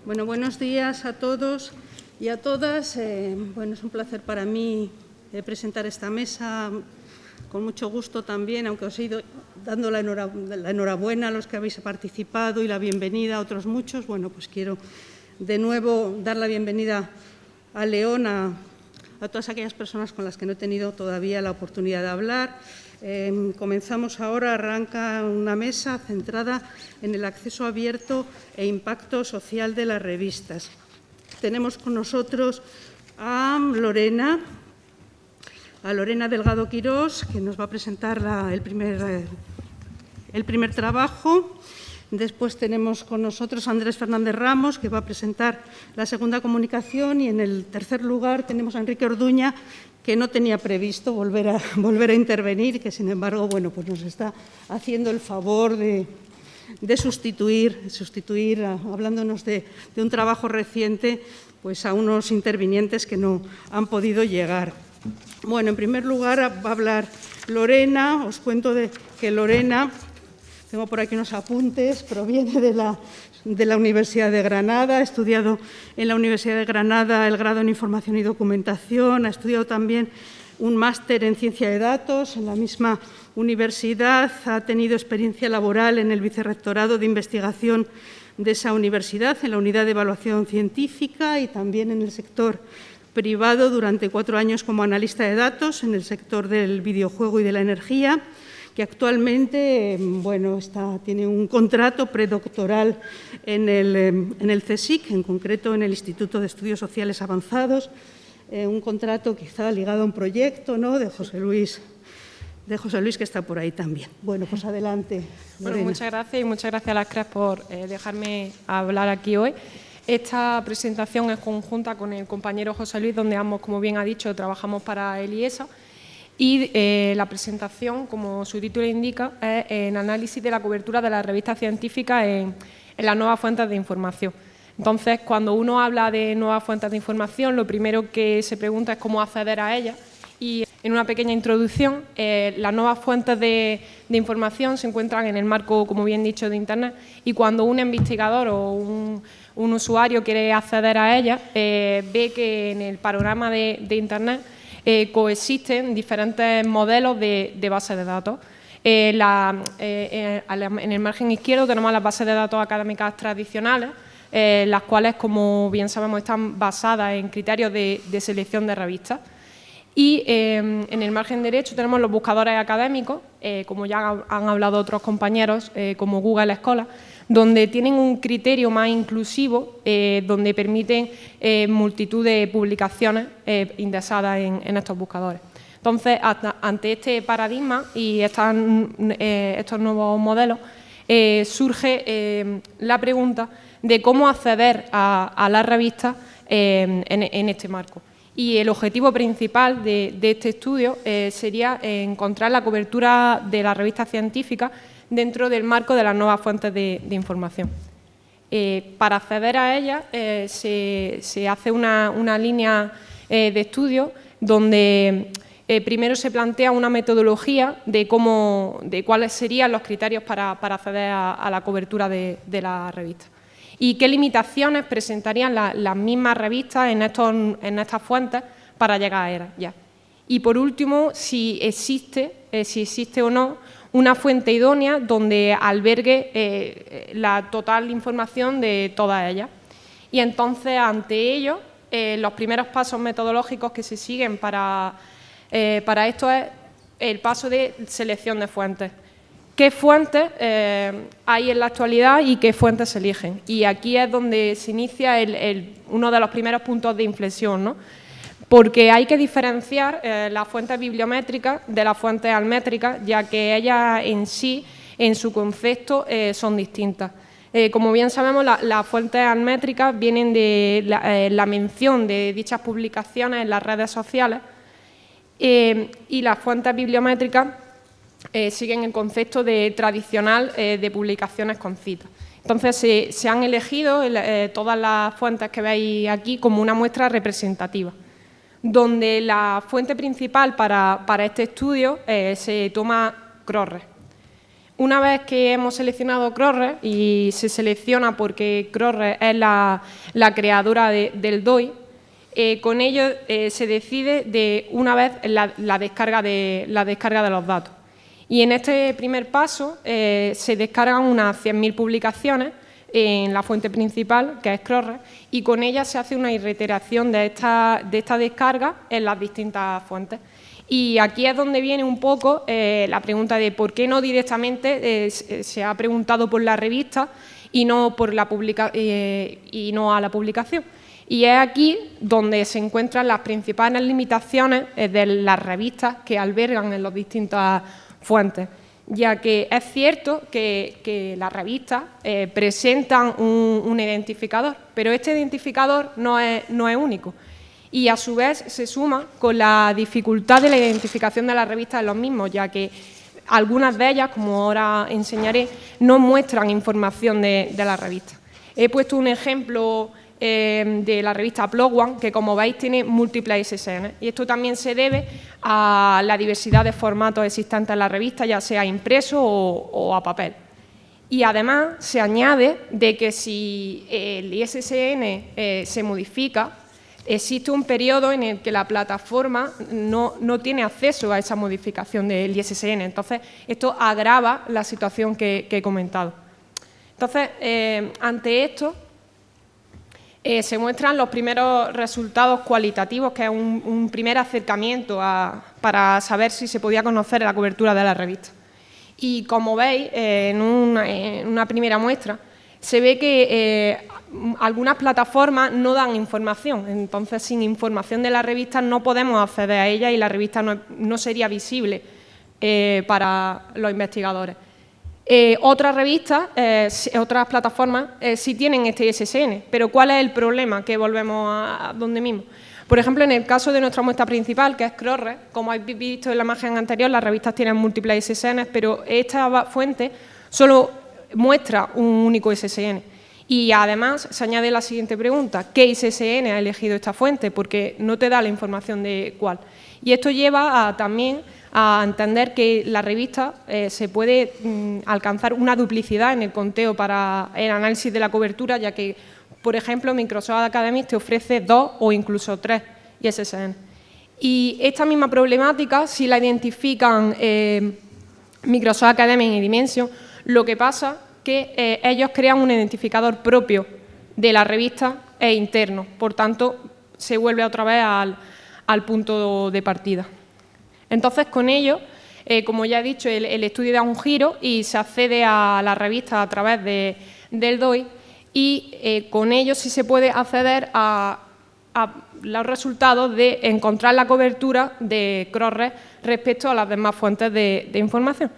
Bueno, buenos días a todos y a todas. Bueno, es un placer para mí presentar esta mesa, con mucho gusto también, aunque os he ido dando la enhorabuena a los que habéis participado y la bienvenida a otros muchos. Bueno, pues quiero de nuevo dar la bienvenida a León, a todas aquellas personas con las que no he tenido todavía la oportunidad de hablar. Comenzamos ahora, arranca una mesa centrada en el acceso abierto e impacto social de las revistas. Tenemos con nosotros a Lorena Delgado Quirós, que nos va a presentar el primer trabajo. Después tenemos con nosotros a Andrés Fernández Ramos, que va a presentar la segunda comunicación. Y en el tercer lugar tenemos a Enrique Orduña, que no tenía previsto volver a intervenir, que sin embargo, bueno, pues nos está haciendo el favor de sustituir hablándonos de un trabajo reciente, pues a unos intervinientes que no han podido llegar. Bueno, en primer lugar va a hablar Lorena. Os cuento que Lorena, tengo por aquí unos apuntes, proviene de la Universidad de Granada, ha estudiado en la Universidad de Granada el grado en Información y Documentación, ha estudiado también un máster en Ciencia de Datos en la misma universidad, ha tenido experiencia laboral en el Vicerrectorado de Investigación de esa universidad, en la Unidad de Evaluación Científica y también en el sector privado durante 4 años como analista de datos en el sector del videojuego y de la energía, que actualmente tiene un contrato predoctoral en el CSIC, en concreto en el Instituto de Estudios Sociales Avanzados, un contrato quizá ligado a un proyecto, ¿no?, de José Luis, que está por ahí también. Bueno, pues adelante, Lorena. Bueno, muchas gracias y muchas gracias a las CRES por dejarme hablar aquí hoy. Esta presentación es conjunta con el compañero José Luis, donde ambos, como bien ha dicho, trabajamos para el IESA. Y la presentación, como su título indica, es en análisis de la cobertura de las revistas científicas en las nuevas fuentes de información. Entonces, cuando uno habla de nuevas fuentes de información, lo primero que se pregunta es cómo acceder a ellas. Y en una pequeña introducción, las nuevas fuentes de información se encuentran en el marco, como bien dicho, de Internet, y cuando un investigador o un usuario quiere acceder a ellas, ve que en el panorama de Internet coexisten diferentes modelos de bases de datos. En el margen izquierdo tenemos las bases de datos académicas tradicionales, las cuales, como bien sabemos, están basadas en criterios de selección de revistas. Y en el margen derecho tenemos los buscadores académicos, como ya han hablado otros compañeros, como Google Scholar, donde tienen un criterio más inclusivo, donde permiten multitud de publicaciones indexadas en estos buscadores. Entonces, ante este paradigma y estos nuevos modelos, surge la pregunta de cómo acceder a las revistas en este marco. Y el objetivo principal de este estudio sería encontrar la cobertura de las revistas científicas dentro del marco de las nuevas fuentes de información. Para acceder a ellas se hace una línea de estudio donde primero se plantea una metodología de cuáles serían los criterios para acceder a la cobertura de la revista y qué limitaciones presentarían las mismas revistas en estas fuentes para llegar a ellas. Y por último, si existe o no una fuente idónea donde albergue la total información de todas ellas. Y entonces, ante ello, los primeros pasos metodológicos que se siguen para esto es el paso de selección de fuentes. ¿Qué fuentes hay en la actualidad y qué fuentes se eligen? Y aquí es donde se inicia uno de los primeros puntos de inflexión, ¿no? Porque hay que diferenciar las fuentes bibliométricas de las fuentes almétricas, ya que ellas en sí, en su concepto, son distintas. Como bien sabemos, las fuentes almétricas vienen de la mención de dichas publicaciones en las redes sociales y las fuentes bibliométricas siguen el concepto tradicional de publicaciones con citas. Entonces, se han elegido todas las fuentes que veis aquí como una muestra representativa, donde la fuente principal para este estudio se toma Crossref. una vez que hemos seleccionado Crossref, y se selecciona porque Crossref es la creadora del DOI, con ello se decide de una vez la descarga de los datos. Y en este primer paso se descargan unas 100.000 publicaciones en la fuente principal, que es Crossref, y con ella se hace una reiteración de esta descarga en las distintas fuentes. Y aquí es donde viene un poco la pregunta de por qué no directamente se ha preguntado por la revista y no a la publicación. Y es aquí donde se encuentran las principales limitaciones de las revistas que albergan en las distintas fuentes, ya que es cierto que las revistas presentan un identificador, pero este identificador no es único. Y a su vez se suma con la dificultad de la identificación de las revistas en los mismos, ya que algunas de ellas, como ahora enseñaré, no muestran información de la revista. He puesto un ejemplo de la revista Plot One, que como veis tiene múltiples ISSN, y esto también se debe a la diversidad de formatos existentes en la revista, ya sea impreso o a papel. Y además se añade de que si el ISSN se modifica, existe un periodo en el que la plataforma no tiene acceso a esa modificación del ISSN. Entonces, esto agrava la situación que he comentado. Entonces, ante esto, se muestran los primeros resultados cualitativos, que es un primer acercamiento para saber si se podía conocer la cobertura de la revista. Y como veis, en una primera muestra, se ve que algunas plataformas no dan información, entonces sin información de la revista no podemos acceder a ella y la revista no sería visible para los investigadores. Otras revistas, otras plataformas sí tienen este ISSN, pero ¿cuál es el problema? Que volvemos a donde mismo. Por ejemplo, en el caso de nuestra muestra principal, que es Crossref, como habéis visto en la imagen anterior, las revistas tienen múltiples ISSN, pero esta fuente solo muestra un único ISSN. Y además se añade la siguiente pregunta: ¿qué ISSN ha elegido esta fuente? Porque no te da la información de cuál. Y esto lleva también a entender que la revista se puede alcanzar una duplicidad en el conteo para el análisis de la cobertura, ya que, por ejemplo, Microsoft Academic te ofrece 2 o incluso 3 ISSN. Y esta misma problemática, si la identifican Microsoft Academic y Dimension, lo que pasa que ellos crean un identificador propio de la revista e interno, por tanto, se vuelve otra vez al punto de partida. Entonces, con ello, como ya he dicho, el estudio da un giro y se accede a la revista a través del DOI, y con ello sí se puede acceder a los resultados de encontrar la cobertura de Crossref respecto a las demás fuentes de información.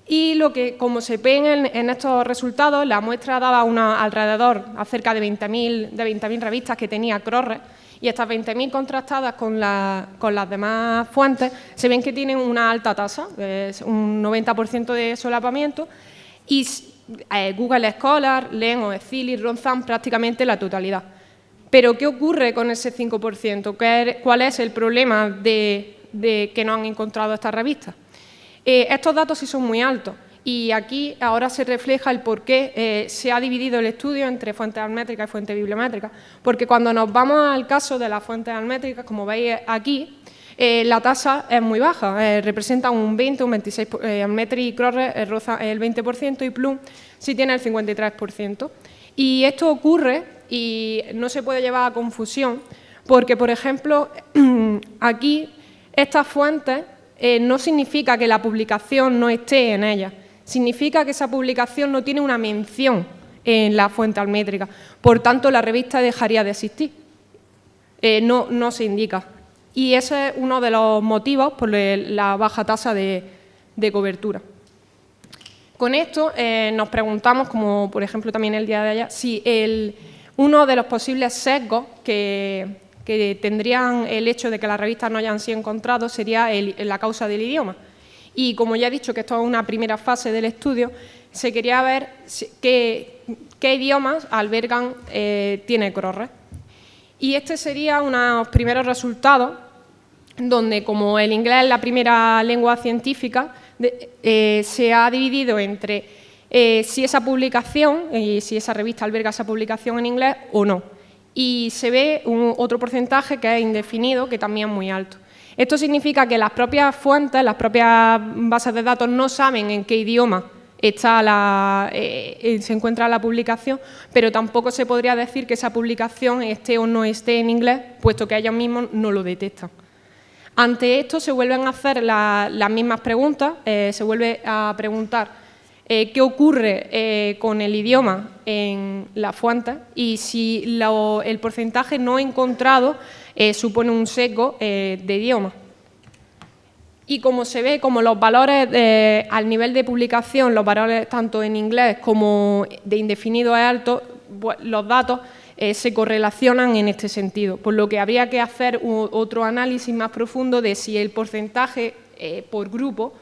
Y como se ven en estos resultados, la muestra daba alrededor a cerca de 20.000 revistas que tenía Crossref, y estas 20.000 contrastadas con las demás fuentes se ven que tienen una alta tasa, es un 90% de solapamiento, y Google Scholar, LEN o Ezili rozan prácticamente la totalidad. Pero ¿qué ocurre con ese 5%? ¿Cuál es el problema de que no han encontrado estas revistas? Estos datos sí son muy altos, y aquí ahora se refleja el por qué se ha dividido el estudio entre fuentes almétricas y fuentes bibliométricas, porque cuando nos vamos al caso de las fuentes almétricas, como veis aquí, la tasa es muy baja, representa un 20, un 26%, Almetri y Crossref roza el 20% y Plum sí tiene el 53%. Y esto ocurre y no se puede llevar a confusión porque, por ejemplo, aquí estas fuentes no significa que la publicación no esté en ellas, significa que esa publicación no tiene una mención en la fuente almétrica, por tanto la revista dejaría de existir, no se indica. Y ese es uno de los motivos por la baja tasa de cobertura. Con esto nos preguntamos, como por ejemplo también el día de ayer, si uno de los posibles sesgos que tendrían el hecho de que las revistas no hayan sido encontradas sería la causa del idioma. Y como ya he dicho que esto es una primera fase del estudio, se quería ver qué idiomas albergan tiene Crossref. Y este sería unos primeros resultados donde, como el inglés es la primera lengua científica, se ha dividido entre si esa publicación y si esa revista alberga esa publicación en inglés o no. Y se ve otro porcentaje que es indefinido, que también es muy alto. Esto significa que las propias fuentes, las propias bases de datos no saben en qué idioma se encuentra la publicación, pero tampoco se podría decir que esa publicación esté o no esté en inglés, puesto que ellos mismos no lo detectan. Ante esto se vuelven a hacer las mismas preguntas, se vuelve a preguntar qué ocurre con el idioma en las fuentes y si el porcentaje no encontrado supone un sesgo de idioma. Y como se ve, como los valores al nivel de publicación, los valores tanto en inglés como de indefinido es alto, los datos se correlacionan en este sentido, por lo que habría que hacer otro análisis más profundo de si el porcentaje por grupo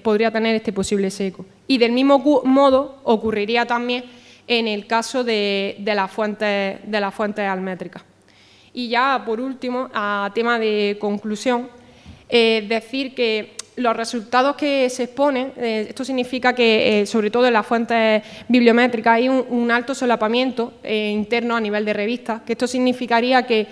podría tener este posible sesgo. Y del mismo modo ocurriría también en el caso de las fuentes almétricas. Y ya, por último, a tema de conclusión, decir que los resultados que se exponen, esto significa que, sobre todo en las fuentes bibliométricas, hay un alto solapamiento interno a nivel de revistas, que esto significaría que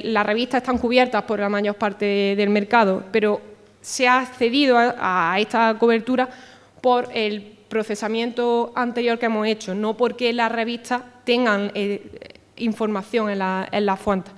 las revistas están cubiertas por la mayor parte del mercado, pero se ha accedido a esta cobertura por el procesamiento anterior que hemos hecho, no porque las revistas tengan información en las fuentes.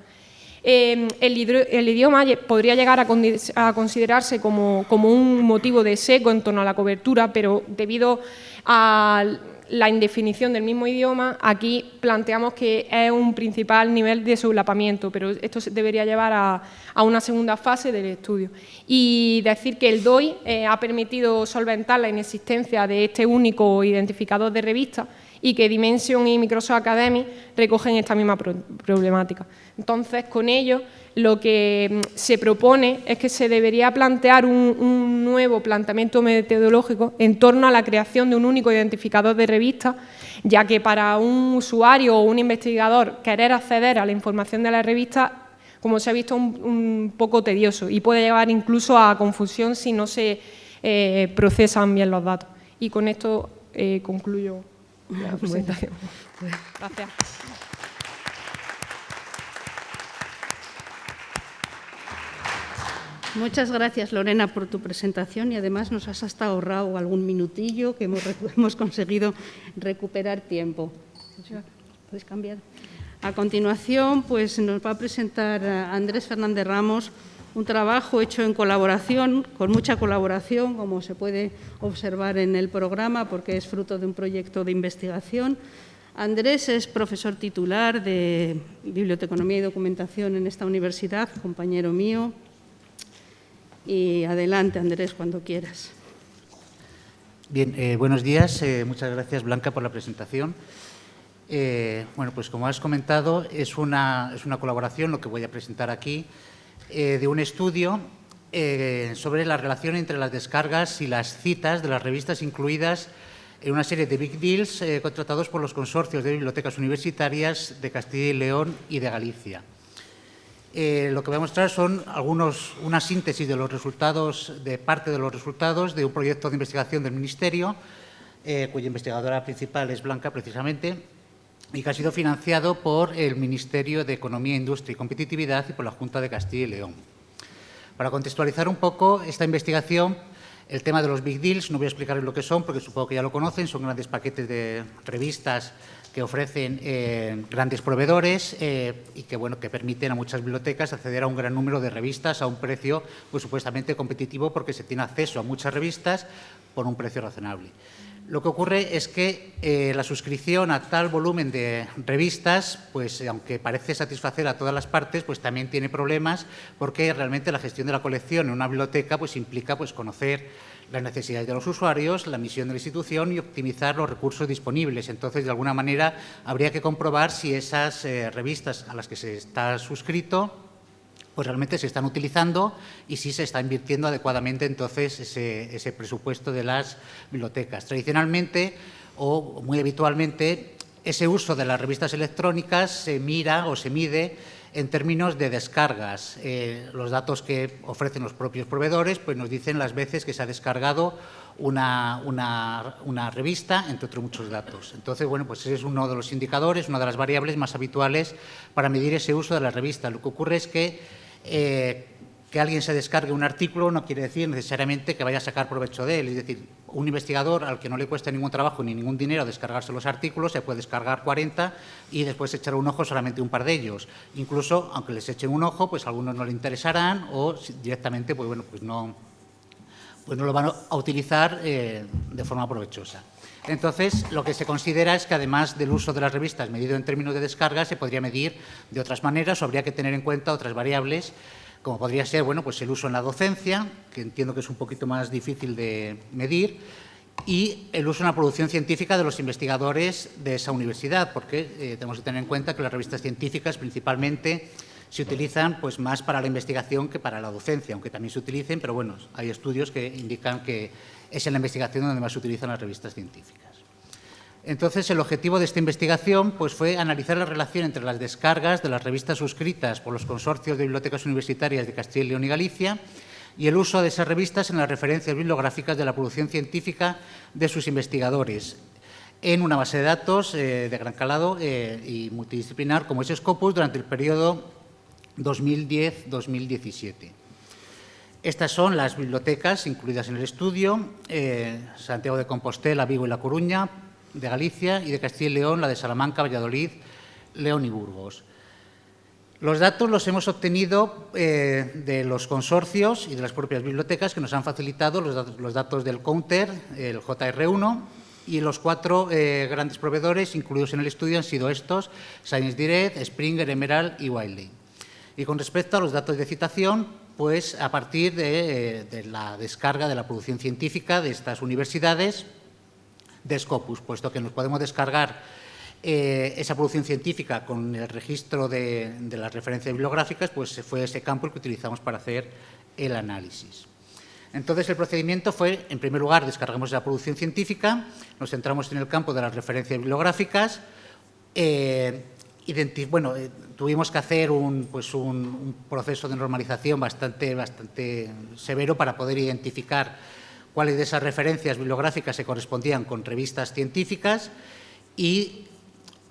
El idioma podría llegar a considerarse como un motivo de sesgo en torno a la cobertura, pero debido a la indefinición del mismo idioma, aquí planteamos que es un principal nivel de solapamiento, pero esto debería llevar a una segunda fase del estudio. Y decir que el DOI ha permitido solventar la inexistencia de este único identificador de revistas y que Dimension y Microsoft Academy recogen esta misma problemática. Entonces, con ello, lo que se propone es que se debería plantear un nuevo planteamiento metodológico en torno a la creación de un único identificador de revistas, ya que para un usuario o un investigador querer acceder a la información de la revista, como se ha visto, un poco tedioso y puede llevar incluso a confusión si no se procesan bien los datos. Y con esto concluyo la presentación. Gracias. Muchas gracias, Lorena, por tu presentación y además nos has hasta ahorrado algún minutillo que hemos conseguido recuperar tiempo. ¿Puedes cambiar? A continuación, pues nos va a presentar Andrés Fernández Ramos un trabajo hecho en colaboración, con mucha colaboración, como se puede observar en el programa, porque es fruto de un proyecto de investigación. Andrés es profesor titular de Biblioteconomía y Documentación en esta universidad, compañero mío. Y adelante, Andrés, cuando quieras. Bien, buenos días. Muchas gracias, Blanca, por la presentación. Bueno, pues como has comentado, es una colaboración, lo que voy a presentar aquí, de un estudio sobre la relación entre las descargas y las citas de las revistas incluidas en una serie de Big Deals contratados por los consorcios de bibliotecas universitarias de Castilla y León y de Galicia. Lo que voy a mostrar son una síntesis de los resultados, de parte de los resultados de un proyecto de investigación del Ministerio, cuya investigadora principal es Blanca, precisamente, y que ha sido financiado por el Ministerio de Economía, Industria y Competitividad y por la Junta de Castilla y León. Para contextualizar un poco esta investigación, el tema de los Big Deals, no voy a explicarles lo que son porque supongo que ya lo conocen, son grandes paquetes de revistas que ofrecen grandes proveedores y que, bueno, que permiten a muchas bibliotecas acceder a un gran número de revistas a un precio pues, supuestamente competitivo porque se tiene acceso a muchas revistas por un precio razonable. Lo que ocurre es que la suscripción a tal volumen de revistas, pues aunque parece satisfacer a todas las partes, pues también tiene problemas porque realmente la gestión de la colección en una biblioteca pues implica pues conocer las necesidades de los usuarios, la misión de la institución y optimizar los recursos disponibles. Entonces, de alguna manera, habría que comprobar si esas revistas a las que se está suscrito pues realmente se están utilizando y si se está invirtiendo adecuadamente entonces ese presupuesto de las bibliotecas. Tradicionalmente o muy habitualmente ese uso de las revistas electrónicas se mira o se mide en términos de descargas. Los datos que ofrecen los propios proveedores pues nos dicen las veces que se ha descargado una revista, entre otros muchos datos. Entonces, bueno, pues ese es uno de los indicadores, una de las variables más habituales para medir ese uso de la revista. Lo que ocurre es que alguien se descargue un artículo no quiere decir necesariamente que vaya a sacar provecho de él. Es decir, un investigador al que no le cuesta ningún trabajo ni ningún dinero descargarse los artículos, se puede descargar 40 y después echar un ojo solamente un par de ellos. Incluso, aunque les echen un ojo, pues algunos no le interesarán o directamente pues, bueno, pues no lo van a utilizar de forma provechosa. Entonces, lo que se considera es que, además del uso de las revistas medido en términos de descarga, se podría medir de otras maneras o habría que tener en cuenta otras variables, como podría ser, bueno, pues el uso en la docencia, que entiendo que es un poquito más difícil de medir, y el uso en la producción científica de los investigadores de esa universidad, porque tenemos que tener en cuenta que las revistas científicas principalmente se utilizan pues, más para la investigación que para la docencia, aunque también se utilicen, pero bueno, hay estudios que indican que es en la investigación donde más se utilizan las revistas científicas. Entonces, el objetivo de esta investigación pues, fue analizar la relación entre las descargas de las revistas suscritas por los consorcios de bibliotecas universitarias de Castilla y León y Galicia y el uso de esas revistas en las referencias bibliográficas de la producción científica de sus investigadores en una base de datos de gran calado y multidisciplinar como es Scopus durante el periodo 2010-2017. Estas son las bibliotecas incluidas en el estudio, Santiago de Compostela, Vigo y La Coruña, de Galicia, y de Castilla y León, la de Salamanca, Valladolid, León y Burgos. Los datos los hemos obtenido de los consorcios y de las propias bibliotecas que nos han facilitado los datos del Counter, el JR1, y los 4 grandes proveedores incluidos en el estudio han sido estos: ScienceDirect, Springer, Emerald y Wiley. Y con respecto a los datos de citación, pues a partir de la descarga de la producción científica de estas universidades de Scopus, puesto que nos podemos descargar esa producción científica con el registro de las referencias bibliográficas, pues fue ese campo el que utilizamos para hacer el análisis. Entonces, el procedimiento fue, en primer lugar, descargamos la producción científica, nos centramos en el campo de las referencias bibliográficas, tuvimos que hacer un proceso de normalización bastante severo para poder identificar cuáles de esas referencias bibliográficas se correspondían con revistas científicas y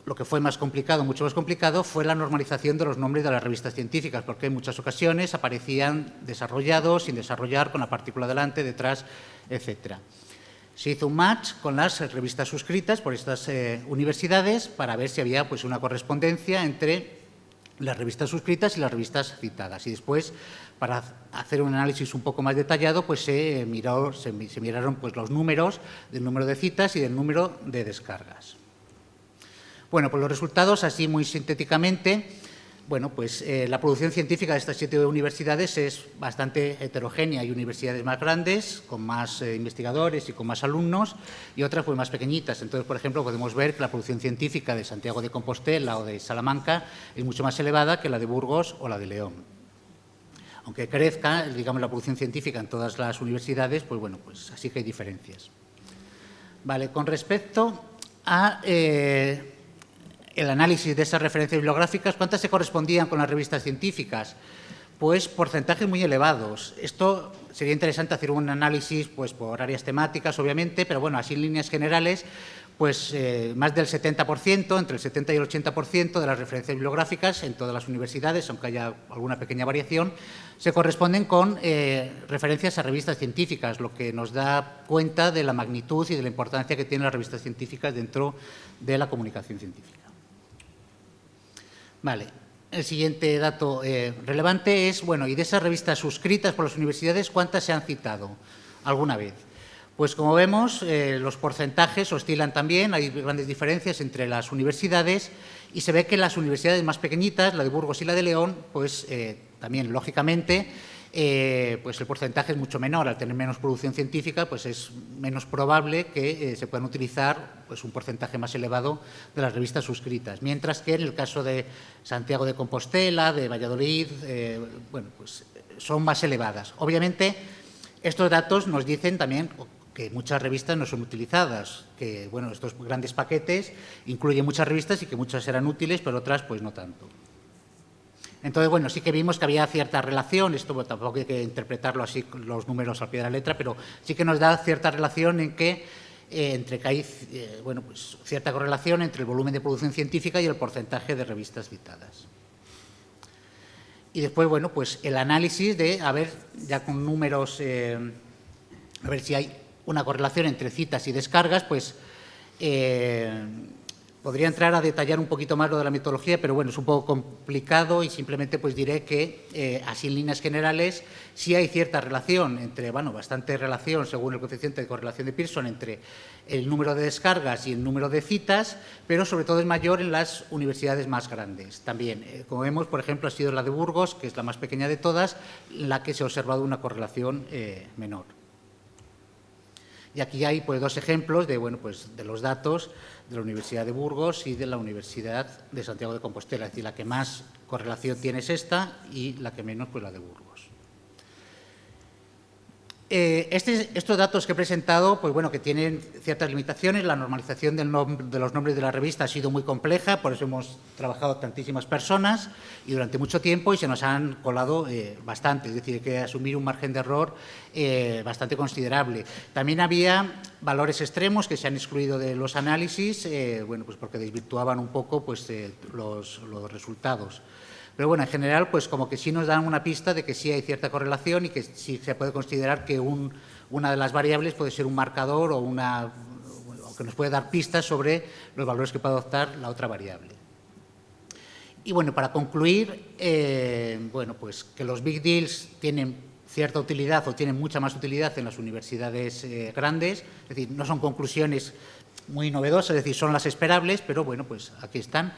lo que fue mucho más complicado, fue la normalización de los nombres de las revistas científicas, porque en muchas ocasiones aparecían desarrollados, sin desarrollar, con la partícula delante, detrás, etcétera. Se hizo un match con las revistas suscritas por estas universidades para ver si había pues, una correspondencia entre las revistas suscritas y las revistas citadas. Y después, para hacer un análisis un poco más detallado, pues se miraron pues, los números del número de citas y del número de descargas. Bueno, pues los resultados, así muy sintéticamente, bueno, pues la producción científica de estas 7 universidades es bastante heterogénea. Hay universidades más grandes, con más investigadores y con más alumnos, y otras pues, más pequeñitas. Entonces, por ejemplo, podemos ver que la producción científica de Santiago de Compostela o de Salamanca es mucho más elevada que la de Burgos o la de León. Aunque crezca, digamos, la producción científica en todas las universidades, pues bueno, pues así que hay diferencias. Vale, con respecto a el análisis de esas referencias bibliográficas, ¿cuántas se correspondían con las revistas científicas? Pues porcentajes muy elevados. Esto sería interesante hacer un análisis pues, por áreas temáticas, obviamente, pero bueno, así en líneas generales, pues más del 70%, entre el 70 y el 80% de las referencias bibliográficas en todas las universidades, aunque haya alguna pequeña variación, se corresponden con referencias a revistas científicas, lo que nos da cuenta de la magnitud y de la importancia que tienen las revistas científicas dentro de la comunicación científica. Vale. El siguiente dato relevante es, bueno, y de esas revistas suscritas por las universidades, ¿cuántas se han citado alguna vez? Pues como vemos, los porcentajes oscilan también, hay grandes diferencias entre las universidades y se ve que las universidades más pequeñitas, la de Burgos y la de León, pues también, lógicamente, pues el porcentaje es mucho menor. Al tener menos producción científica, pues es menos probable que se puedan utilizar pues, un porcentaje más elevado de las revistas suscritas. Mientras que en el caso de Santiago de Compostela, de Valladolid, bueno, pues son más elevadas. Obviamente, estos datos nos dicen también que muchas revistas no son utilizadas, que bueno, estos grandes paquetes incluyen muchas revistas y que muchas serán útiles, pero otras pues no tanto. Entonces, bueno, sí que vimos que había cierta relación, esto tampoco hay que interpretarlo así, los números al pie de la letra, pero sí que nos da cierta relación en que hay pues, cierta correlación entre el volumen de producción científica y el porcentaje de revistas citadas. Y después, bueno, pues el análisis de, a ver, ya con números, a ver si hay una correlación entre citas y descargas, pues podría entrar a detallar un poquito más lo de la metodología, pero bueno, es un poco complicado y simplemente pues diré que, así en líneas generales, sí hay cierta relación entre, bueno, bastante relación según el coeficiente de correlación de Pearson entre el número de descargas y el número de citas, pero sobre todo es mayor en las universidades más grandes. También, como vemos, por ejemplo, ha sido la de Burgos, que es la más pequeña de todas, la que se ha observado una correlación menor. Y aquí hay pues, dos ejemplos de, bueno, pues, de los datos de la Universidad de Burgos y de la Universidad de Santiago de Compostela. Es decir, la que más correlación tiene es esta y la que menos, pues la de Burgos. Estos datos que he presentado, pues bueno, que tienen ciertas limitaciones. La normalización de los nombres de la revista ha sido muy compleja, por eso hemos trabajado tantísimas personas y durante mucho tiempo y se nos han colado bastante, es decir, hay que asumir un margen de error bastante considerable. También había valores extremos que se han excluido de los análisis, bueno, pues porque desvirtuaban un poco pues, los resultados. Pero bueno, en general, pues como que sí nos dan una pista de que sí hay cierta correlación y que sí se puede considerar que una de las variables puede ser un marcador o que nos puede dar pistas sobre los valores que puede adoptar la otra variable. Y bueno, para concluir, bueno, pues que los big deals tienen cierta utilidad o tienen mucha más utilidad en las universidades grandes, es decir, no son conclusiones muy novedosas, es decir, son las esperables, pero bueno, pues aquí están.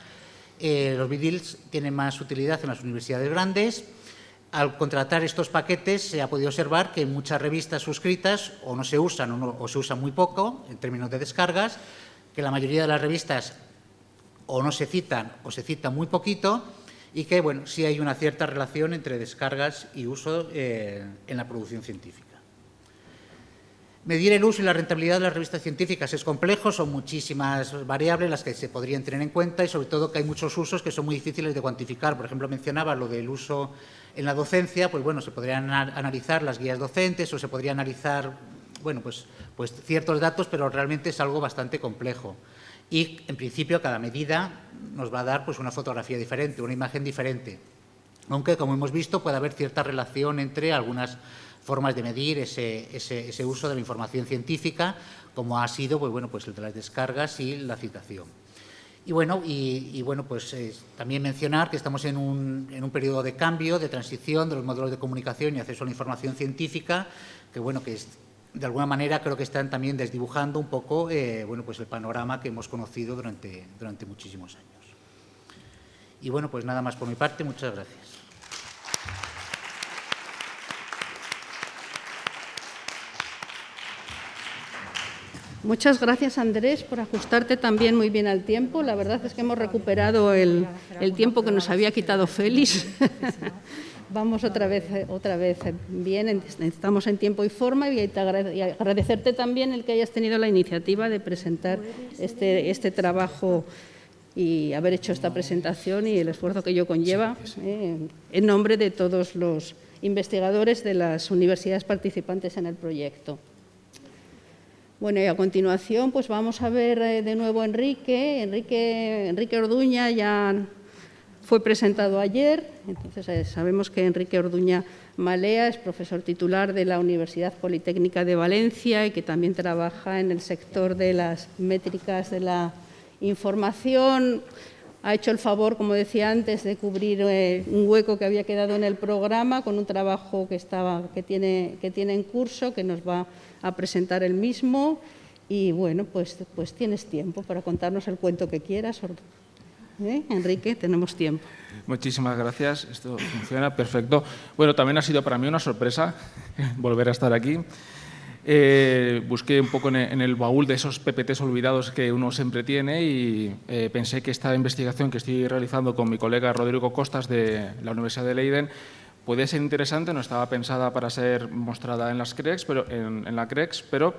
Los big deals tienen más utilidad en las universidades grandes. Al contratar estos paquetes se ha podido observar que muchas revistas suscritas o no se usan o se usan muy poco en términos de descargas, que la mayoría de las revistas o no se citan o se citan muy poquito y que, bueno, sí hay una cierta relación entre descargas y uso en la producción científica. Medir el uso y la rentabilidad de las revistas científicas es complejo, son muchísimas variables las que se podrían tener en cuenta y sobre todo que hay muchos usos que son muy difíciles de cuantificar. Por ejemplo, mencionaba lo del uso en la docencia, pues bueno, se podrían analizar las guías docentes o se podría analizar, bueno, pues ciertos datos, pero realmente es algo bastante complejo. Y, en principio, cada medida nos va a dar pues, una fotografía diferente, una imagen diferente. Aunque, como hemos visto, puede haber cierta relación entre algunas formas de medir ese uso de la información científica, como ha sido pues, bueno, pues el de las descargas y la citación. Y bueno, pues, también mencionar que estamos en un periodo de cambio, de transición de los modelos de comunicación y acceso a la información científica, que bueno, que de alguna manera creo que están también desdibujando un poco bueno, pues el panorama que hemos conocido durante muchísimos años. Y bueno, pues nada más por mi parte, muchas gracias. Muchas gracias, Andrés, por ajustarte también muy bien al tiempo. La verdad es que hemos recuperado el tiempo que nos había quitado Félix. Vamos otra vez bien, estamos en tiempo y forma y agradecerte también el que hayas tenido la iniciativa de presentar este trabajo y haber hecho esta presentación y el esfuerzo que ello conlleva en nombre de todos los investigadores de las universidades participantes en el proyecto. Bueno, y a continuación pues vamos a ver de nuevo a Enrique Orduña. Ya fue presentado ayer, entonces sabemos que Enrique Orduña Malea es profesor titular de la Universidad Politécnica de Valencia y que también trabaja en el sector de las métricas de la información. Ha hecho el favor, como decía antes, de cubrir un hueco que había quedado en el programa con un trabajo que tiene en curso, que nos va a presentar él mismo. Y bueno, pues tienes tiempo para contarnos el cuento que quieras. Enrique, tenemos tiempo. Muchísimas gracias. Esto funciona perfecto. Bueno, también ha sido para mí una sorpresa volver a estar aquí. Busqué un poco en el baúl de esos PPTs olvidados que uno siempre tiene y pensé que esta investigación que estoy realizando con mi colega Rodrigo Costas de la Universidad de Leiden puede ser interesante. No estaba pensada para ser mostrada en las CREX, en la CREX, pero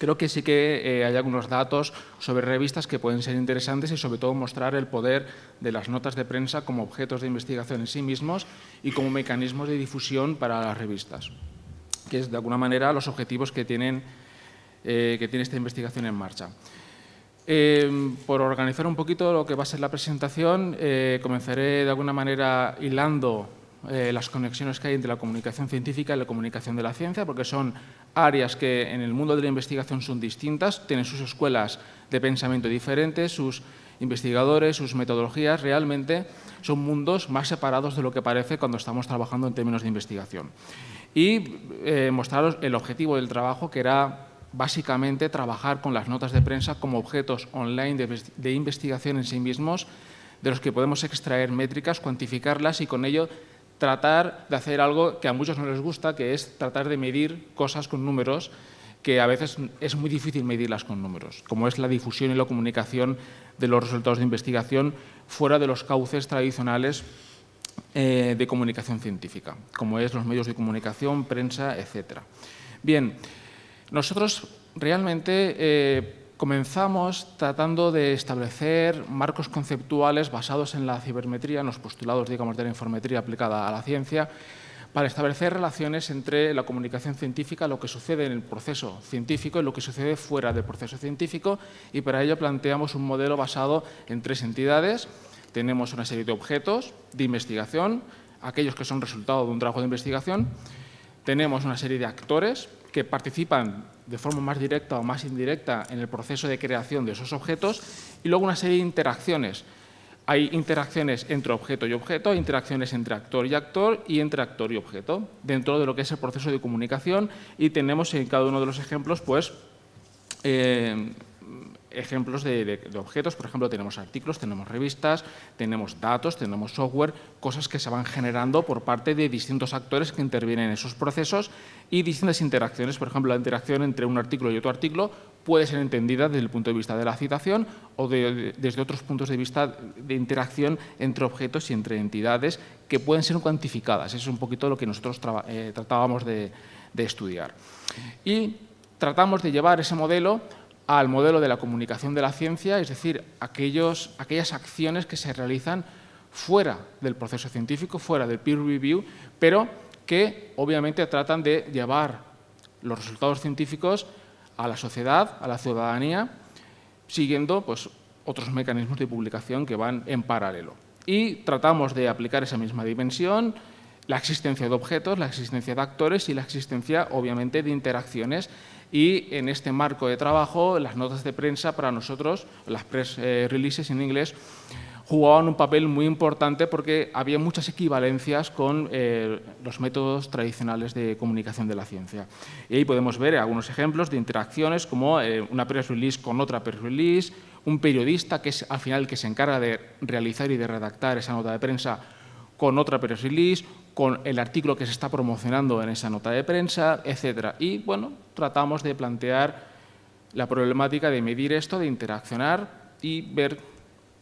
creo que sí que hay algunos datos sobre revistas que pueden ser interesantes y sobre todo mostrar el poder de las notas de prensa como objetos de investigación en sí mismos y como mecanismos de difusión para las revistas, que es de alguna manera los objetivos que tiene esta investigación en marcha. Por organizar un poquito lo que va a ser la presentación, comenzaré de alguna manera hilando las conexiones que hay entre la comunicación científica y la comunicación de la ciencia, porque son áreas que en el mundo de la investigación son distintas, tienen sus escuelas de pensamiento diferentes, sus investigadores, sus metodologías, realmente son mundos más separados de lo que parece cuando estamos trabajando en términos de investigación. Y mostraros el objetivo del trabajo, que era básicamente trabajar con las notas de prensa como objetos online de investigación en sí mismos, de los que podemos extraer métricas, cuantificarlas y con ello tratar de hacer algo que a muchos no les gusta, que es tratar de medir cosas con números, que a veces es muy difícil medirlas con números, como es la difusión y la comunicación de los resultados de investigación fuera de los cauces tradicionales de comunicación científica, como es los medios de comunicación, prensa, etc. Bien, nosotros realmente comenzamos tratando de establecer marcos conceptuales basados en la cibermetría, en los postulados, digamos, de la informetría aplicada a la ciencia, para establecer relaciones entre la comunicación científica, lo que sucede en el proceso científico y lo que sucede fuera del proceso científico, y para ello planteamos un modelo basado en 3 entidades. Tenemos una serie de objetos de investigación, aquellos que son resultado de un trabajo de investigación. Tenemos una serie de actores que participan de forma más directa o más indirecta en el proceso de creación de esos objetos, y luego una serie de interacciones. Hay interacciones entre objeto y objeto, interacciones entre actor y actor y entre actor y objeto, dentro de lo que es el proceso de comunicación, y tenemos en cada uno de los ejemplos pues, ejemplos de objetos. Por ejemplo, tenemos artículos, tenemos revistas, tenemos datos, tenemos software, cosas que se van generando por parte de distintos actores que intervienen en esos procesos, y distintas interacciones. Por ejemplo, la interacción entre un artículo y otro artículo puede ser entendida desde el punto de vista de la citación o desde otros puntos de vista de interacción entre objetos y entre entidades que pueden ser cuantificadas. Eso es un poquito lo que nosotros tratábamos de estudiar. Y tratamos de llevar ese modelo al modelo de la comunicación de la ciencia, es decir, aquellas acciones que se realizan fuera del proceso científico, fuera del peer review, pero que obviamente tratan de llevar los resultados científicos a la sociedad, a la ciudadanía, siguiendo pues, otros mecanismos de publicación que van en paralelo. Y tratamos de aplicar esa misma dimensión, la existencia de objetos, la existencia de actores y la existencia, obviamente, de interacciones. Y en este marco de trabajo, las notas de prensa para nosotros, las press releases en inglés, jugaban un papel muy importante porque había muchas equivalencias con los métodos tradicionales de comunicación de la ciencia. Y ahí podemos ver algunos ejemplos de interacciones como una press release con otra press release, un periodista que es al final el que se encarga de realizar y de redactar esa nota de prensa con otra press release, con el artículo que se está promocionando en esa nota de prensa, etc. Y, bueno, tratamos de plantear la problemática de medir esto, de interaccionar y ver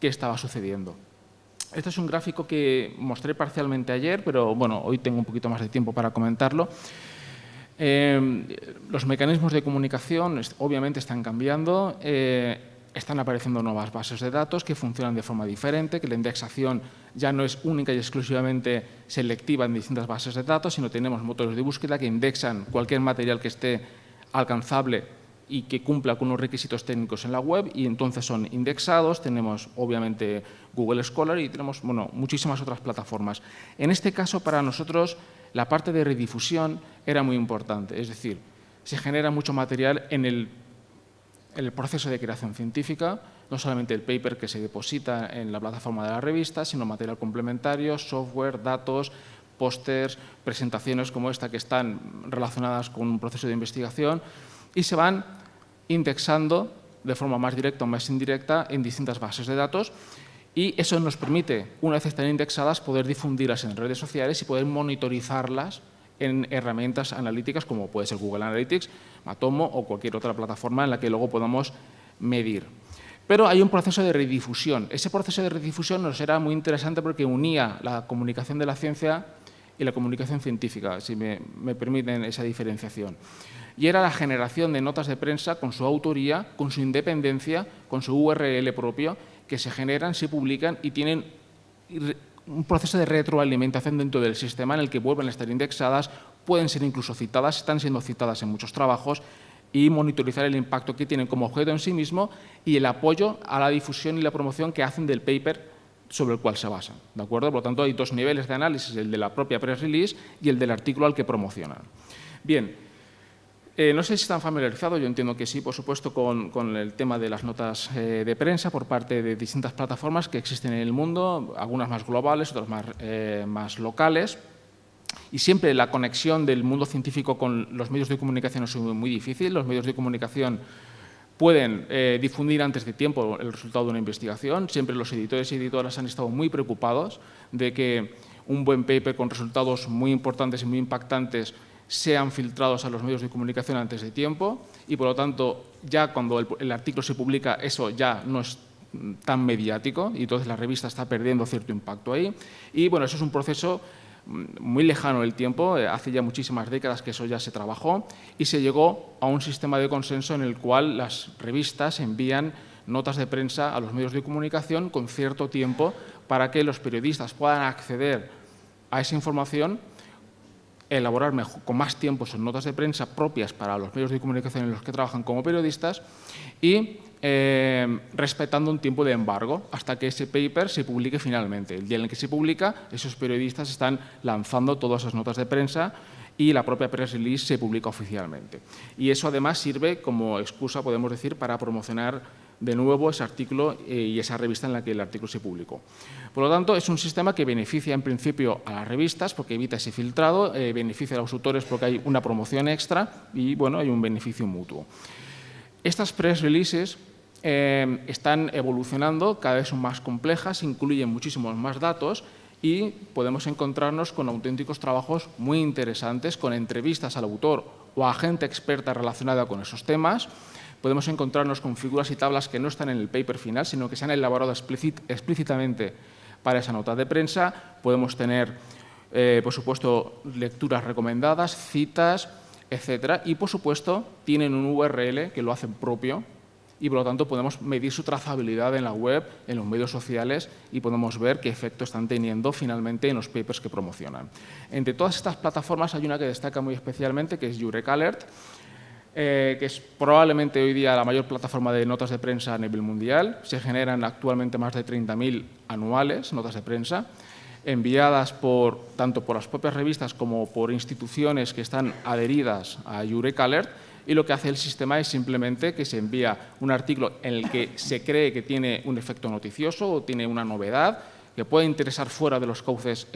qué estaba sucediendo. Este es un gráfico que mostré parcialmente ayer, pero, bueno, hoy tengo un poquito más de tiempo para comentarlo. Los mecanismos de comunicación, obviamente, están cambiando. Están apareciendo nuevas bases de datos que funcionan de forma diferente, que la indexación ya no es única y exclusivamente selectiva en distintas bases de datos, sino tenemos motores de búsqueda que indexan cualquier material que esté alcanzable y que cumpla con unos requisitos técnicos en la web, y entonces son indexados. Tenemos, obviamente, Google Scholar y tenemos muchísimas otras plataformas. En este caso, para nosotros, la parte de redifusión era muy importante, es decir, se genera mucho material en el proceso de creación científica, no solamente el paper que se deposita en la plataforma de la revista, sino material complementario, software, datos, pósters, presentaciones como esta que están relacionadas con un proceso de investigación, y se van indexando de forma más directa o más indirecta en distintas bases de datos, y eso nos permite, una vez están indexadas, poder difundirlas en redes sociales y poder monitorizarlas en herramientas analíticas como puede ser Google Analytics, Matomo o cualquier otra plataforma en la que luego podamos medir. Pero hay un proceso de redifusión. Ese proceso de redifusión nos era muy interesante porque unía la comunicación de la ciencia y la comunicación científica, si me permiten esa diferenciación. y era la generación de notas de prensa con su autoría, con su independencia, con su URL propio, que se generan, se publican y tienen un proceso de retroalimentación dentro del sistema en el que vuelven a estar indexadas, pueden ser incluso citadas, están siendo citadas en muchos trabajos, y monitorizar el impacto que tienen como objeto en sí mismo y el apoyo a la difusión y la promoción que hacen del paper sobre el cual se basan, ¿de acuerdo? Por lo tanto, hay dos niveles de análisis, el de la propia press release y el del artículo al que promocionan. Bien, no sé si están familiarizados, yo entiendo que sí, por supuesto, con el tema de las notas de prensa por parte de distintas plataformas que existen en el mundo, algunas más globales, otras más locales. Y siempre la conexión del mundo científico con los medios de comunicación es muy difícil. Los medios de comunicación pueden difundir antes de tiempo el resultado de una investigación. Siempre los editores y editoras han estado muy preocupados de que un buen paper con resultados muy importantes y muy impactantes sean filtrados a los medios de comunicación antes de tiempo y, por lo tanto, ya cuando el artículo se publica, eso ya no es tan mediático y entonces la revista está perdiendo cierto impacto ahí. Y, bueno, eso es un proceso muy lejano el tiempo, hace ya muchísimas décadas que eso ya se trabajó y se llegó a un sistema de consenso en el cual las revistas envían notas de prensa a los medios de comunicación con cierto tiempo para que los periodistas puedan acceder a esa información, elaborar con más tiempo sus notas de prensa propias para los medios de comunicación en los que trabajan como periodistas y respetando un tiempo de embargo hasta que ese paper se publique finalmente. El día en el que se publica, esos periodistas están lanzando todas esas notas de prensa y la propia press release se publica oficialmente. Y eso además sirve como excusa, podemos decir, para promocionar de nuevo ese artículo y esa revista en la que el artículo se publicó. Por lo tanto, es un sistema que beneficia en principio a las revistas porque evita ese filtrado, beneficia a los autores porque hay una promoción extra y, bueno, hay un beneficio mutuo. Estas press releases están evolucionando, cada vez son más complejas, incluyen muchísimos más datos y podemos encontrarnos con auténticos trabajos muy interesantes, con entrevistas al autor o a gente experta relacionada con esos temas. Podemos encontrarnos con figuras y tablas que no están en el paper final, sino que se han elaborado explícitamente para esa nota de prensa. Podemos tener, por supuesto, lecturas recomendadas, citas, etcétera. Y, por supuesto, tienen un URL que lo hacen propio y, por lo tanto, podemos medir su trazabilidad en la web, en los medios sociales y podemos ver qué efecto están teniendo finalmente en los papers que promocionan. Entre todas estas plataformas hay una que destaca muy especialmente, que es Eureka Alert, que es probablemente hoy día la mayor plataforma de notas de prensa a nivel mundial. Se generan actualmente más de 30.000 anuales notas de prensa, enviadas tanto por las propias revistas como por instituciones que están adheridas a Eureka Alert, y lo que hace el sistema es simplemente que se envía un artículo en el que se cree que tiene un efecto noticioso o tiene una novedad que puede interesar fuera de los cauces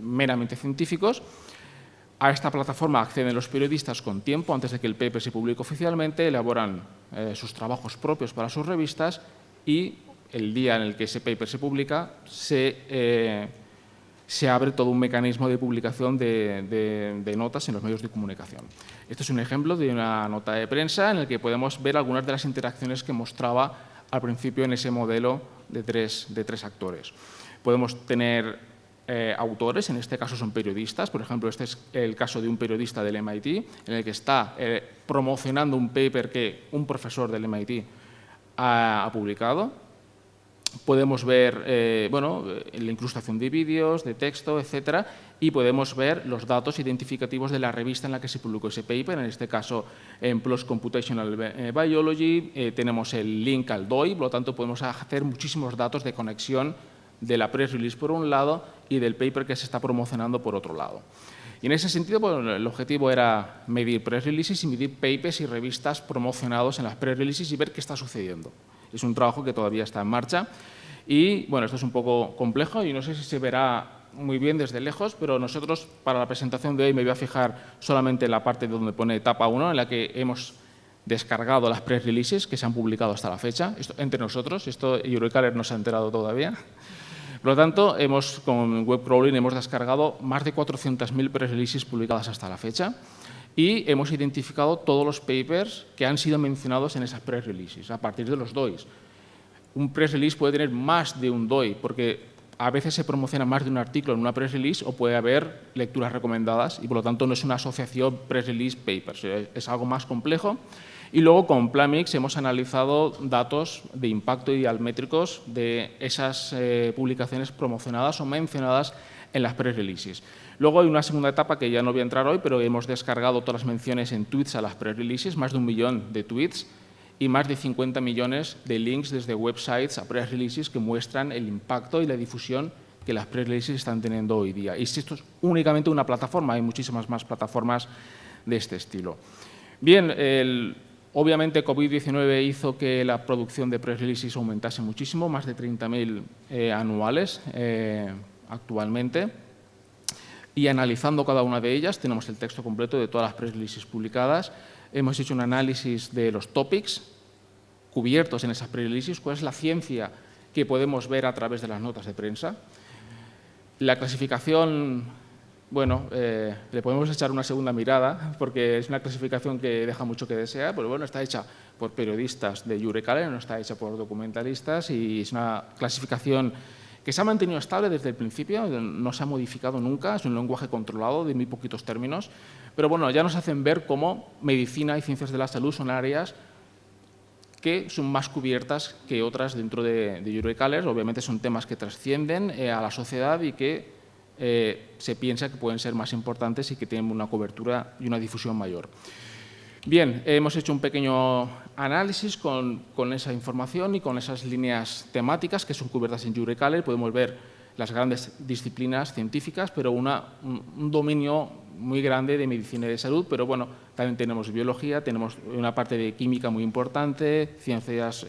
meramente científicos. A esta plataforma acceden los periodistas con tiempo, antes de que el paper se publique oficialmente, elaboran sus trabajos propios para sus revistas y el día en el que ese paper se publica se abre todo un mecanismo de publicación de notas en los medios de comunicación. Este es un ejemplo de una nota de prensa en el que podemos ver algunas de las interacciones que mostraba al principio en ese modelo de tres actores. Podemos tener autores, en este caso son periodistas, por ejemplo, este es el caso de un periodista del MIT, en el que está promocionando un paper que un profesor del MIT ha publicado. Podemos ver la incrustación de vídeos, de texto, etcétera, y podemos ver los datos identificativos de la revista en la que se publicó ese paper, en este caso en PLOS Computational Biology. Tenemos el link al DOI, por lo tanto podemos hacer muchísimos datos de conexión de la press release por un lado y del paper que se está promocionando por otro lado. Y en ese sentido, bueno, el objetivo era medir press releases y medir papers y revistas promocionados en las press releases y ver qué está sucediendo. Es un trabajo que todavía está en marcha y, bueno, esto es un poco complejo y no sé si se verá muy bien desde lejos, pero nosotros, para la presentación de hoy, me voy a fijar solamente en la parte donde pone etapa 1, en la que hemos descargado las press releases que se han publicado hasta la fecha. Esto, entre nosotros, esto Eureka Alert no se ha enterado todavía. Por lo tanto, con web crawling hemos descargado más de 400.000 press releases publicadas hasta la fecha y hemos identificado todos los papers que han sido mencionados en esas press releases a partir de los DOIs. Un press release puede tener más de un DOI porque a veces se promociona más de un artículo en una press release o puede haber lecturas recomendadas y, por lo tanto, no es una asociación press release papers, es algo más complejo. Y luego, con Planmix, hemos analizado datos de impacto idealmétricos de esas publicaciones promocionadas o mencionadas en las press releases. Luego hay una segunda etapa que ya no voy a entrar hoy, pero hemos descargado todas las menciones en tweets a las press releases, más de 1 millón de tweets y más de 50 millones de links desde websites a press releases que muestran el impacto y la difusión que las press releases están teniendo hoy día. Y si esto es únicamente una plataforma, hay muchísimas más plataformas de este estilo. Bien, obviamente COVID-19 hizo que la producción de press releases aumentase muchísimo, más de 30.000 anuales actualmente. Y analizando cada una de ellas, tenemos el texto completo de todas las press releases publicadas. Hemos hecho un análisis de los topics cubiertos en esas press releases, cuál es la ciencia que podemos ver a través de las notas de prensa. La clasificación, bueno, le podemos echar una segunda mirada, porque es una clasificación que deja mucho que desear, pero bueno, está hecha por periodistas de Eurecaller, no está hecha por documentalistas, y es una clasificación que se ha mantenido estable desde el principio, no se ha modificado nunca, es un lenguaje controlado de muy poquitos términos, pero bueno, ya nos hacen ver cómo medicina y ciencias de la salud son áreas que son más cubiertas que otras dentro de Eurecaller. Obviamente son temas que trascienden a la sociedad y que se piensa que pueden ser más importantes y que tienen una cobertura y una difusión mayor. Bien, hemos hecho un pequeño análisis con esa información y con esas líneas temáticas que son cubiertas en Eurecaller. Podemos ver las grandes disciplinas científicas, pero un dominio muy grande de medicina y de salud, pero bueno, también tenemos biología, tenemos una parte de química muy importante, ciencias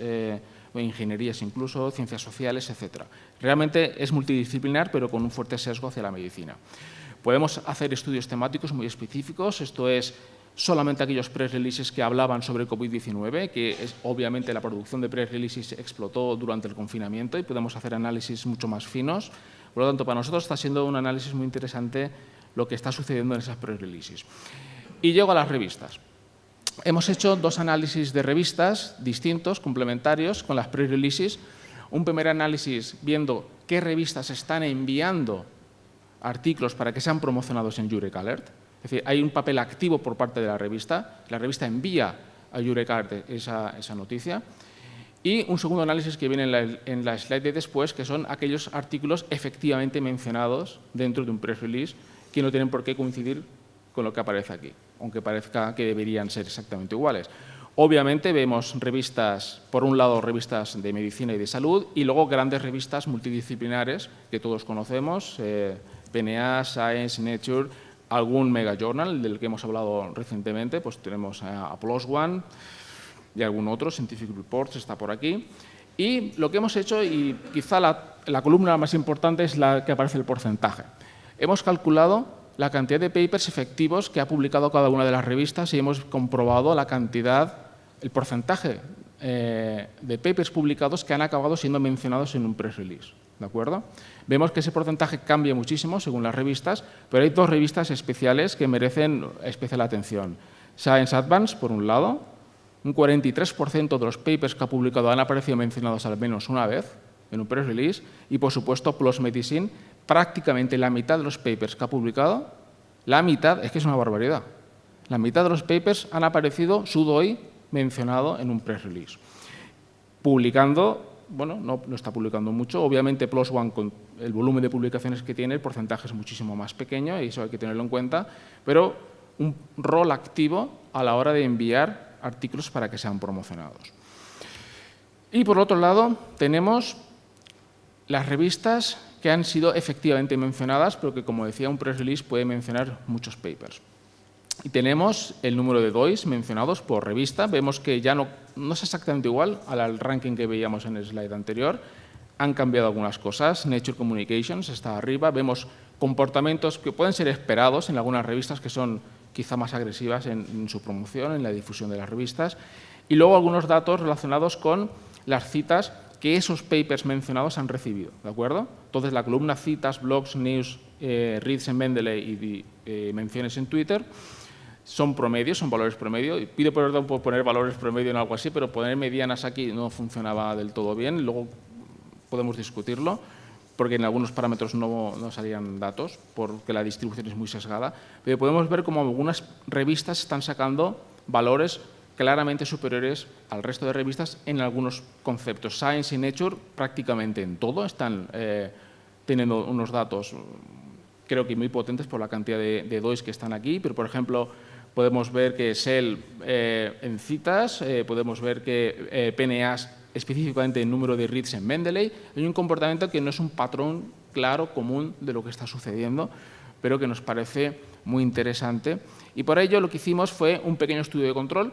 o ingenierías incluso, ciencias sociales, etc. Realmente es multidisciplinar, pero con un fuerte sesgo hacia la medicina. Podemos hacer estudios temáticos muy específicos, esto es solamente aquellos press releases que hablaban sobre COVID-19, que obviamente la producción de press releases explotó durante el confinamiento y podemos hacer análisis mucho más finos. Por lo tanto, para nosotros está siendo un análisis muy interesante lo que está sucediendo en esas press releases. Y llego a las revistas. Hemos hecho 2 análisis de revistas distintos, complementarios, con las press releases. Un primer análisis viendo qué revistas están enviando artículos para que sean promocionados en Eurecaller. Es decir, hay un papel activo por parte de la revista envía a Eurecaller esa noticia. Y un segundo análisis que viene en la slide de después, que son aquellos artículos efectivamente mencionados dentro de un press release que no tienen por qué coincidir con lo que aparece aquí, aunque parezca que deberían ser exactamente iguales. Obviamente vemos revistas, por un lado revistas de medicina y de salud, y luego grandes revistas multidisciplinares que todos conocemos, PNA, Science, Nature, algún mega journal del que hemos hablado recientemente, pues tenemos a PLOS ONE y algún otro, Scientific Reports está por aquí. Y lo que hemos hecho, y quizá la columna más importante es la que aparece el porcentaje. Hemos calculado la cantidad de papers efectivos que ha publicado cada una de las revistas y hemos comprobado la cantidad, el porcentaje de papers publicados que han acabado siendo mencionados en un press release. ¿De acuerdo? Vemos que ese porcentaje cambia muchísimo según las revistas, pero hay 2 revistas especiales que merecen especial atención. Science Advance, por un lado, un 43% de los papers que ha publicado han aparecido mencionados al menos una vez en un press release, y por supuesto PLOS Medicine, prácticamente la mitad de los papers que ha publicado, la mitad, es que es una barbaridad, la mitad de los papers han aparecido SUDOI mencionado en un press release. Publicando, bueno, no está publicando mucho, obviamente PLOS ONE con el volumen de publicaciones que tiene, el porcentaje es muchísimo más pequeño y eso hay que tenerlo en cuenta, pero un rol activo a la hora de enviar artículos para que sean promocionados. Y por otro lado tenemos las revistas que han sido efectivamente mencionadas, pero que, como decía, un press release puede mencionar muchos papers. Y tenemos el número de DOIs mencionados por revista. Vemos que ya no es exactamente igual al ranking que veíamos en el slide anterior. Han cambiado algunas cosas. Nature Communications está arriba. Vemos comportamientos que pueden ser esperados en algunas revistas que son quizá más agresivas en su promoción, en la difusión de las revistas. Y luego algunos datos relacionados con las citas que esos papers mencionados han recibido, ¿de acuerdo? Entonces, la columna citas, blogs, news, reads en Mendeley y menciones en Twitter son promedios, son valores promedio. Y pido perdón por poner valores promedio en algo así, pero poner medianas aquí no funcionaba del todo bien, luego podemos discutirlo. porque en algunos parámetros no salían datos, porque la distribución es muy sesgada, pero podemos ver cómo algunas revistas están sacando valores claramente superiores al resto de revistas en algunos conceptos. Science y Nature prácticamente en todo están teniendo unos datos, creo que muy potentes por la cantidad de DOIs que están aquí, pero por ejemplo podemos ver que Cell en citas, podemos ver que PNAs específicamente el número de reads en Mendeley. Hay un comportamiento que no es un patrón claro, común de lo que está sucediendo, pero que nos parece muy interesante. Y por ello lo que hicimos fue un pequeño estudio de control,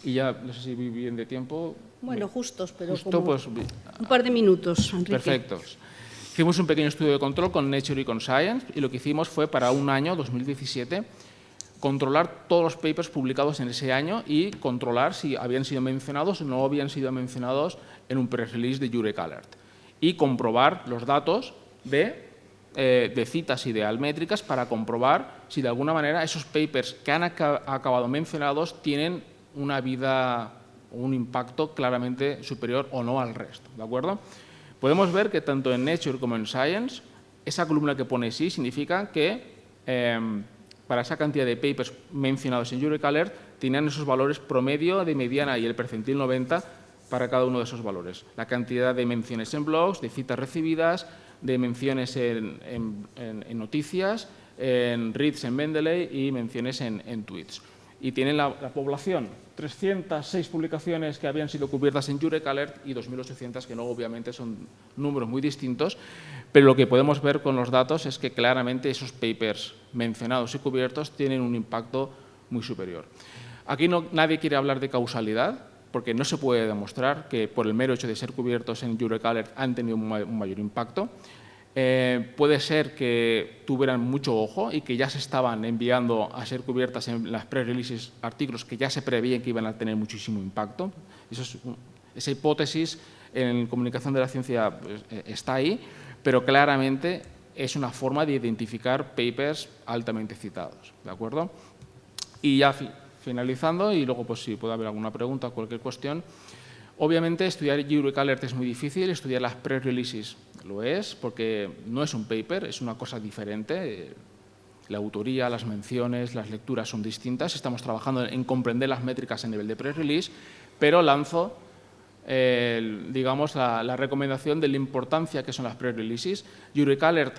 y ya no sé si voy bien de tiempo. Bueno, justos, pero justo, como pues, un par de minutos, Enrique. Perfectos. Hicimos un pequeño estudio de control con Nature y con Science, y lo que hicimos fue para un año, 2017, controlar todos los papers publicados en ese año y controlar si habían sido mencionados o no habían sido mencionados en un press release de Eureka Alert. Y comprobar los datos de citas y de almétricas para comprobar si de alguna manera esos papers que han acabado mencionados tienen una vida o un impacto claramente superior o no al resto. ¿De acuerdo? Podemos ver que tanto en Nature como en Science, esa columna que pone sí significa que para esa cantidad de papers mencionados en Eureka Alert, tenían esos valores promedio, de mediana y el percentil 90 para cada uno de esos valores. La cantidad de menciones en blogs, de citas recibidas, de menciones en noticias, en reads en Mendeley y menciones en tweets. Y tienen la población, 306 publicaciones que habían sido cubiertas en Eureka Alert y 2.800 que no, obviamente son números muy distintos, pero lo que podemos ver con los datos es que claramente esos papers mencionados y cubiertos tienen un impacto muy superior. Aquí nadie quiere hablar de causalidad, porque no se puede demostrar que por el mero hecho de ser cubiertos en Eureka Alert han tenido un mayor impacto. Puede ser que tuvieran mucho ojo y que ya se estaban enviando a ser cubiertas en las press-releases artículos que ya se preveían que iban a tener muchísimo impacto. Esa hipótesis en comunicación de la ciencia pues, está ahí, pero claramente es una forma de identificar papers altamente citados. ¿De acuerdo? Y ya finalizando, y luego pues si puede haber alguna pregunta o cualquier cuestión, obviamente estudiar Eureka Alert es muy difícil, estudiar las press-releases lo es, porque no es un paper, es una cosa diferente. La autoría, las menciones, las lecturas son distintas. Estamos trabajando en comprender las métricas a nivel de press-release, pero lanzo digamos, la recomendación de la importancia que son las press-releases. Eureka Alert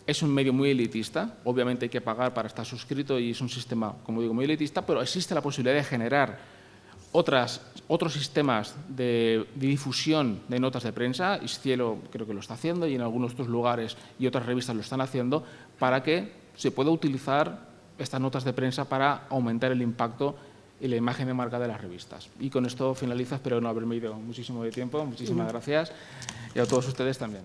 es un medio muy elitista, obviamente hay que pagar para estar suscrito y es un sistema, como digo, muy elitista, pero existe la posibilidad de generar otros sistemas de difusión de notas de prensa. Iscielo creo que lo está haciendo y en algunos otros lugares y otras revistas lo están haciendo para que se pueda utilizar estas notas de prensa para aumentar el impacto y la imagen de marca de las revistas. Y con esto finalizo, espero no haberme ido muchísimo de tiempo. Muchísimas gracias y a todos ustedes también.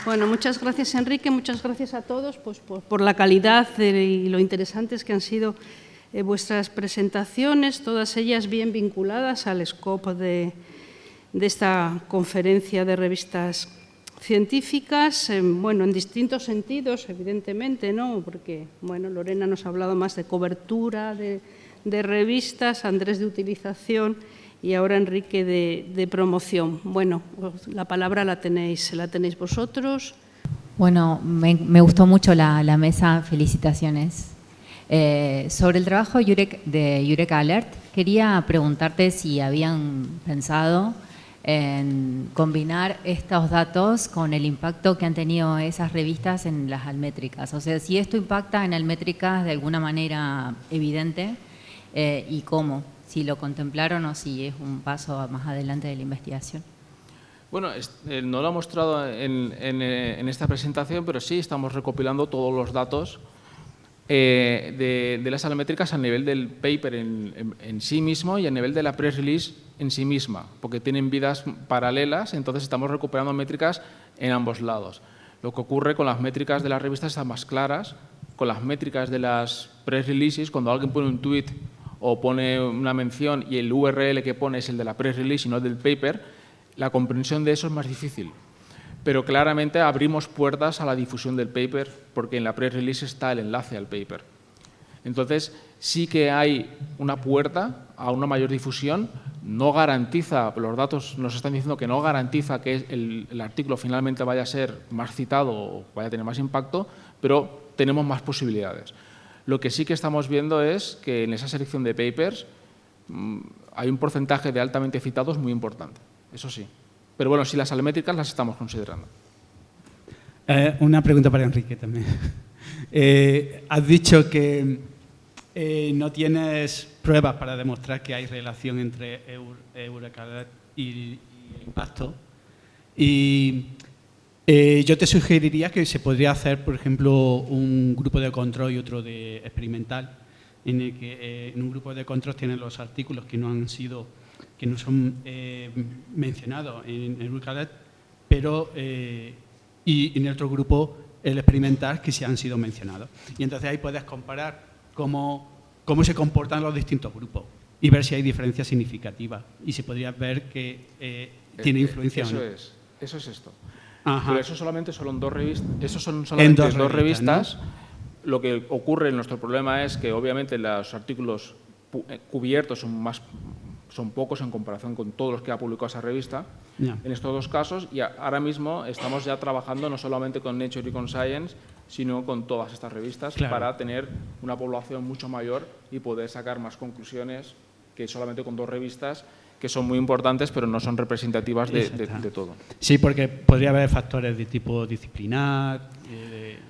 Bueno, muchas gracias, Enrique, muchas gracias a todos pues, por la calidad y lo interesantes que han sido vuestras presentaciones, todas ellas bien vinculadas al scope de esta conferencia de revistas científicas, bueno, en distintos sentidos, evidentemente, ¿no? Porque, bueno, Lorena nos ha hablado más de cobertura, de revistas, Andrés de utilización y ahora Enrique de promoción. Bueno, la palabra la tenéis vosotros. Bueno, me gustó mucho la mesa, felicitaciones. Sobre el trabajo de Eureka Alert, quería preguntarte si habían pensado en combinar estos datos con el impacto que han tenido esas revistas en las almétricas. O sea, si esto impacta en almétricas de alguna manera evidente y cómo. Si lo contemplaron o si es un paso más adelante de la investigación. Bueno, no lo he mostrado en esta presentación, pero sí estamos recopilando todos los datos de las almétricas a nivel del paper en sí mismo y a nivel de la press release en sí misma, porque tienen vidas paralelas, entonces estamos recuperando métricas en ambos lados. Lo que ocurre con las métricas de las revistas están más claras, con las métricas de las press releases, cuando alguien pone un tweet o pone una mención y el URL que pone es el de la press release y no el del paper, la comprensión de eso es más difícil. Pero claramente abrimos puertas a la difusión del paper porque en la press release está el enlace al paper. Entonces, sí que hay una puerta a una mayor difusión. No garantiza, los datos nos están diciendo que no garantiza que el artículo finalmente vaya a ser más citado o vaya a tener más impacto, pero tenemos más posibilidades. Lo que sí que estamos viendo es que en esa selección de papers hay un porcentaje de altamente citados muy importante, eso sí. Pero bueno, sí, las salimétricas las estamos considerando. Una pregunta para Enrique también. Has dicho que no tienes pruebas para demostrar que hay relación entre Eureka Alert y el impacto. Y yo te sugeriría que se podría hacer, por ejemplo, un grupo de control y otro de experimental, en el que en un grupo de control tienen los artículos que no son mencionados en Eureka Alert, pero y en el otro grupo el experimental que sí han sido mencionados. Y entonces ahí puedes comparar cómo se comportan los distintos grupos y ver si hay diferencias significativas y si podrías ver que tiene influencia o no. Eso es esto. Ajá. Pero eso solamente son dos revistas. Eso son solamente dos revistas. ¿no? Lo que ocurre en nuestro problema es que obviamente los artículos cubiertos son pocos en comparación con todos los que ha publicado esa revista. Yeah. En estos dos casos, y ahora mismo estamos ya trabajando no solamente con Nature y con Science, sino con todas estas revistas, claro, para tener una población mucho mayor y poder sacar más conclusiones que solamente con dos revistas, que son muy importantes, pero no son representativas de todo. Sí, porque podría haber factores de tipo disciplinar,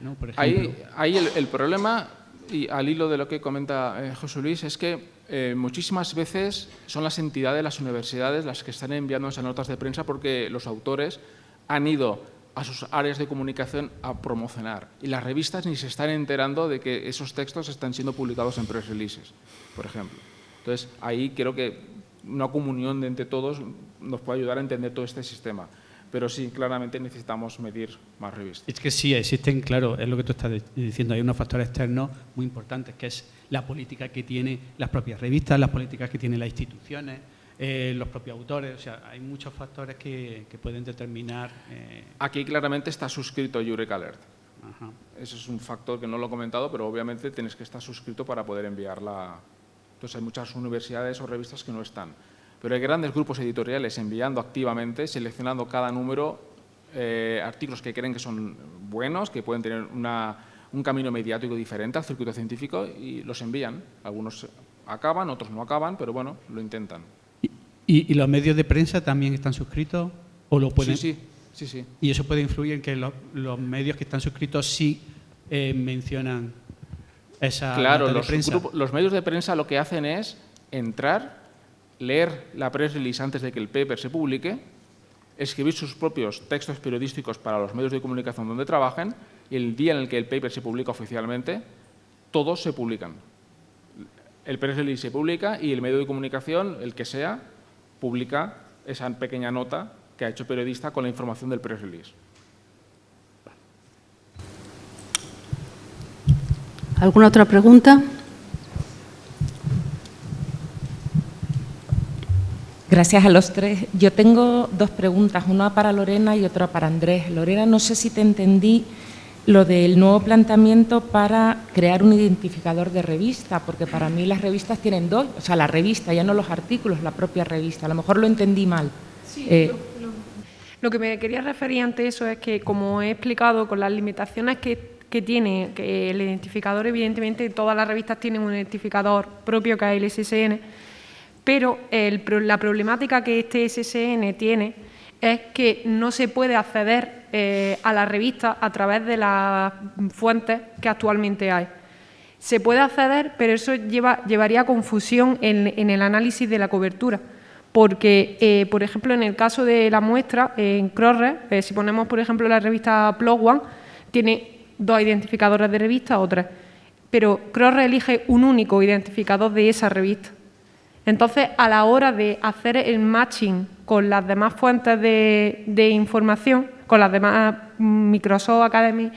¿no? Por ejemplo. Ahí el problema, y al hilo de lo que comenta José Luis, es que muchísimas veces son las entidades, las universidades, las que están enviando esas notas de prensa porque los autores han ido a sus áreas de comunicación a promocionar y las revistas ni se están enterando de que esos textos están siendo publicados en press releases, por ejemplo. Entonces, ahí creo que una comunión de entre todos nos puede ayudar a entender todo este sistema. Pero sí, claramente necesitamos medir más revistas. Es que sí, existen, claro, es lo que tú estás diciendo, hay unos factores externos muy importantes, que es la política que tienen las propias revistas, las políticas que tienen las instituciones, los propios autores, o sea, hay muchos factores que pueden determinar... Aquí claramente está suscrito Eureka Alert. Ajá. Eso es un factor que no lo he comentado, pero obviamente tienes que estar suscrito para poder enviarla. Entonces hay muchas universidades o revistas que no están. Pero hay grandes grupos editoriales enviando activamente, seleccionando cada número artículos que creen que son buenos, que pueden tener un camino mediático diferente al circuito científico y los envían. Algunos acaban, otros no acaban, pero bueno, lo intentan. ¿Y los medios de prensa también están suscritos o lo pueden? Sí. ¿Y eso puede influir en que los medios que están suscritos sí mencionan esa nota de prensa? Claro, los medios de prensa lo que hacen es entrar, leer la press release antes de que el paper se publique, escribir sus propios textos periodísticos para los medios de comunicación donde trabajen y el día en el que el paper se publica oficialmente, todos se publican. El press release se publica y el medio de comunicación, el que sea, publica esa pequeña nota que ha hecho el periodista con la información del press release. ¿Alguna otra pregunta? Gracias a los tres. Yo tengo dos preguntas, una para Lorena y otra para Andrés. Lorena, no sé si te entendí lo del nuevo planteamiento para crear un identificador de revista, porque para mí las revistas tienen dos, o sea, la revista, ya no los artículos, la propia revista. A lo mejor lo entendí mal. Sí, lo que me quería referir ante eso es que, como he explicado, con las limitaciones que tiene que el identificador, evidentemente todas las revistas tienen un identificador propio que es el SSN, pero la problemática que este SSN tiene es que no se puede acceder a la revista a través de las fuentes que actualmente hay. Se puede acceder, pero eso llevaría a confusión en el análisis de la cobertura, porque, por ejemplo, en el caso de la muestra, en Crossref, si ponemos, por ejemplo, la revista PLOS ONE, tiene dos identificadores de revista o tres, pero Crossref elige un único identificador de esa revista. Entonces, a la hora de hacer el matching con las demás fuentes de información, con las demás Microsoft Academy,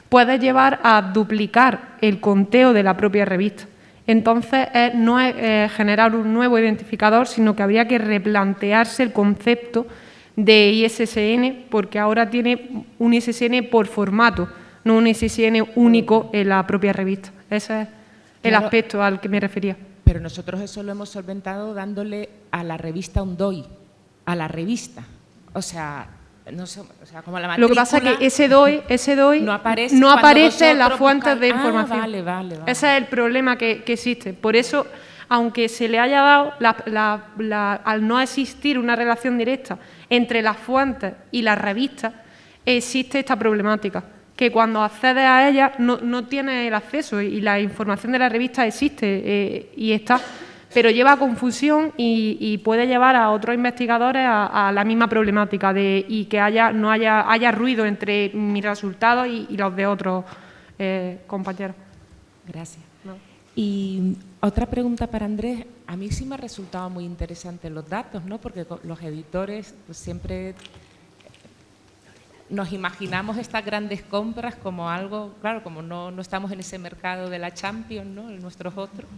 puede llevar a duplicar el conteo de la propia revista. Entonces, no es generar un nuevo identificador, sino que habría que replantearse el concepto de ISSN, porque ahora tiene un ISSN por formato, no un ISSN único en la propia revista. Ese es el Claro. aspecto al que me refería. Pero nosotros eso lo hemos solventado dándole a la revista un DOI, a la revista. O sea, no sé, o sea, como la matrícula. Lo que pasa es que ese DOI no aparece, no cuando aparece en las vosotros fuentes buscáis. de información. Vale. Ese es el problema que existe. Por eso, aunque se le haya dado, al no existir una relación directa entre las fuentes y las revistas, existe esta problemática, que cuando accedes a ellas no tienes el acceso y la información de la revista existe y está, pero lleva a confusión y puede llevar a otros investigadores a la misma problemática y que haya ruido entre mis resultados y los de otros compañeros. Gracias. Y otra pregunta para Andrés. A mí sí me ha resultado muy interesante los datos, ¿no? Porque los editores pues, siempre nos imaginamos estas grandes compras como algo, claro, como no estamos en ese mercado de la Champions, ¿no? En nuestros otros.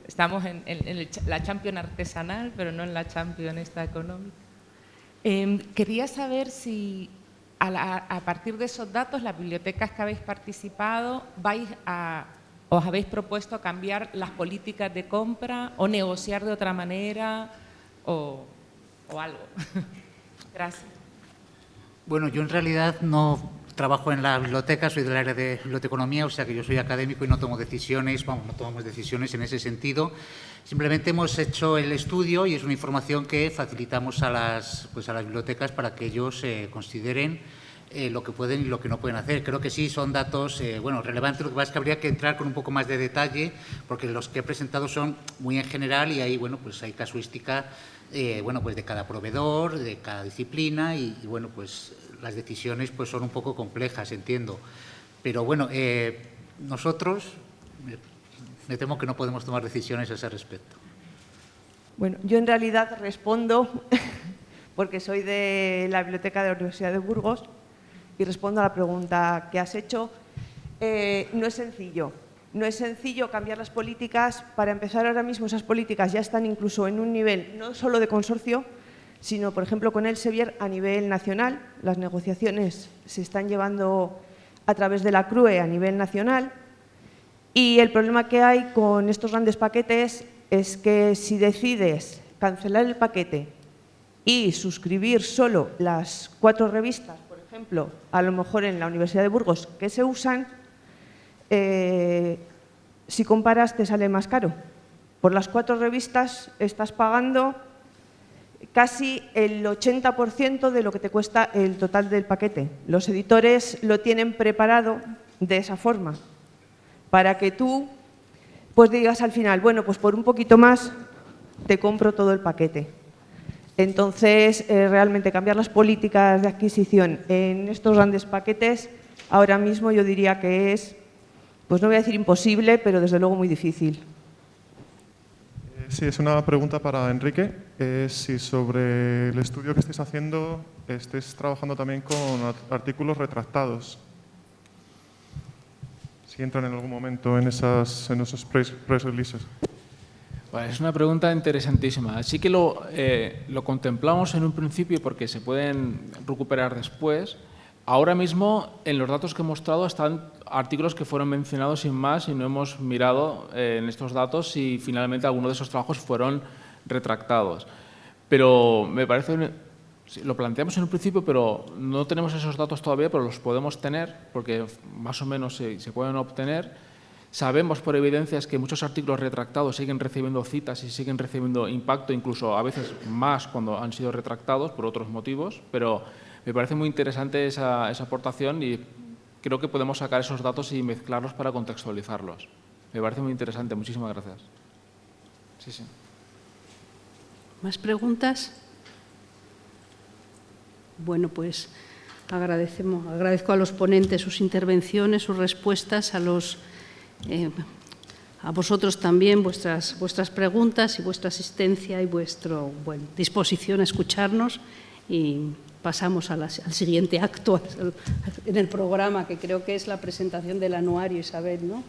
Estamos en la Champions artesanal, pero no en la Champions esta económica. Quería saber si a partir de esos datos, las bibliotecas que habéis participado, os habéis propuesto cambiar las políticas de compra o negociar de otra manera o algo. Gracias. Bueno, yo en realidad no trabajo en la biblioteca, soy del área de biblioteconomía, o sea que yo soy académico y no tomo decisiones, no tomamos decisiones en ese sentido. Simplemente hemos hecho el estudio y es una información que facilitamos a las bibliotecas para que ellos consideren lo que pueden y lo que no pueden hacer. Creo que sí son datos relevantes, lo que pasa es que habría que entrar con un poco más de detalle porque los que he presentado son muy en general y ahí hay casuística de cada proveedor, de cada disciplina y las decisiones son un poco complejas, entiendo. Pero nosotros me temo que no podemos tomar decisiones a ese respecto. Bueno, yo en realidad respondo porque soy de la biblioteca de la Universidad de Burgos y respondo a la pregunta que has hecho. No es sencillo. No es sencillo cambiar las políticas. Para empezar, ahora mismo esas políticas ya están incluso en un nivel no solo de consorcio, sino, por ejemplo, con Elsevier a nivel nacional. Las negociaciones se están llevando a través de la CRUE a nivel nacional. Y el problema que hay con estos grandes paquetes es que si decides cancelar el paquete y suscribir solo las 4 revistas, por ejemplo, a lo mejor en la Universidad de Burgos, que se usan, si comparas te sale más caro. Por las 4 revistas estás pagando casi el 80% de lo que te cuesta el total del paquete. Los editores lo tienen preparado de esa forma, para que tú digas al final, bueno, pues por un poquito más te compro todo el paquete. Entonces, realmente cambiar las políticas de adquisición en estos grandes paquetes, ahora mismo yo diría que es, no voy a decir imposible, pero desde luego muy difícil. Sí, es una pregunta para Enrique. Si sobre el estudio que estáis haciendo, estáis trabajando también con artículos retractados. Si entran en algún momento en esos press releases. Bueno, es una pregunta interesantísima. Sí que lo contemplamos en un principio porque se pueden recuperar después. Ahora mismo, en los datos que he mostrado, están artículos que fueron mencionados sin más y no hemos mirado en estos datos si finalmente alguno de esos trabajos fueron retractados. Pero me parece, lo planteamos en un principio, pero no tenemos esos datos todavía, pero los podemos tener porque más o menos se pueden obtener. Sabemos por evidencias que muchos artículos retractados siguen recibiendo citas y siguen recibiendo impacto, incluso a veces más cuando han sido retractados por otros motivos, pero me parece muy interesante esa aportación y creo que podemos sacar esos datos y mezclarlos para contextualizarlos. Me parece muy interesante. Muchísimas gracias. Sí. ¿Más preguntas? Bueno, pues agradezco a los ponentes sus intervenciones, sus respuestas, a vosotros también vuestras preguntas y vuestra asistencia y vuestra disposición a escucharnos y pasamos al siguiente acto en el programa, que creo que es la presentación del anuario, Isabel, ¿no?